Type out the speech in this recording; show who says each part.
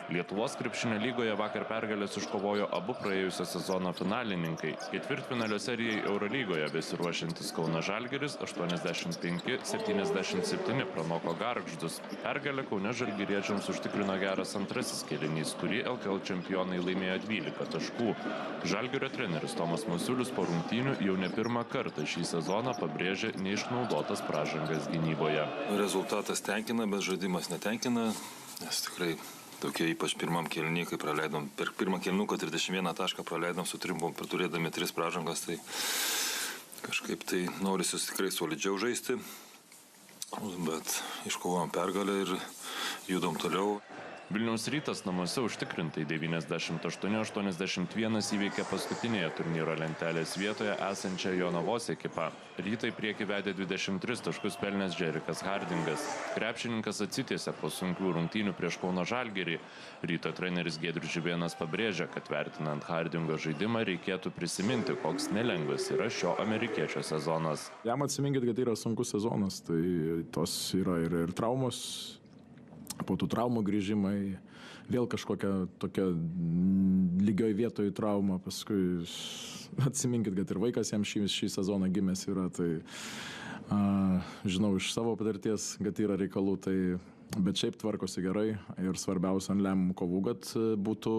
Speaker 1: Lietuvos krepšinio lygoje vakar pergalės iškovojo abu praėjusio sezono finalininkai. Ketvirtfinalio serijai Eurolygoje besiruošiantis Kauno Žalgiris 85-77 pranoko Gargždus. Pergalę Kaune žalgiriečiams užtikrino geras antrasis kėlinys, kurį LKL čempionai laimėjo 12 taškų. Žalgirio treneris Tomas Masiulis po rungtynių jau ne pirmą kartą šį sezoną pabrėžė neišnaudotas pražangas gynyboje.
Speaker 2: Rezultatas tenkina, bet žaidimas netenkina, nes tikrai tokie ypač pirmam kėlinį, kai praleidom, per pirmą kėlinuką 31 tašką praleidom su trimbom, turėdami 3 pražangas, tai kažkaip tai norisi tikrai solidžiau žaisti, bet iškovojom pergalę ir judom toliau.
Speaker 1: Vilniaus Rytas namuose užtikrintai 98-81 įveikė paskutinėje turnyro lentelės vietoje esančią Jonavos ekipą. Rytai priekį vedė 23 taškus pelnęs Džerikas Hardingas. Krepšininkas atsitiesė po sunkių rungtynių prieš Kauno Žalgirį. Ryto treneris Giedrius Žibėnas pabrėžė, kad vertinant Hardingo žaidimą reikėtų prisiminti, koks nelengvas yra šio amerikiečio sezonas.
Speaker 3: Jam atsiminkit, kad yra sunkus sezonas, tai tos yra ir traumos. Po tų traumų grįžimai, vėl kažkokia tokia lygioj vietoj trauma, paskui atsiminkit, kad ir vaikas jam šį sezoną gimęs yra, tai žinau iš savo patirties, kad yra reikalų, tai bet šiaip tvarkosi gerai ir svarbiausia ant lemiamų kovų, kad būtų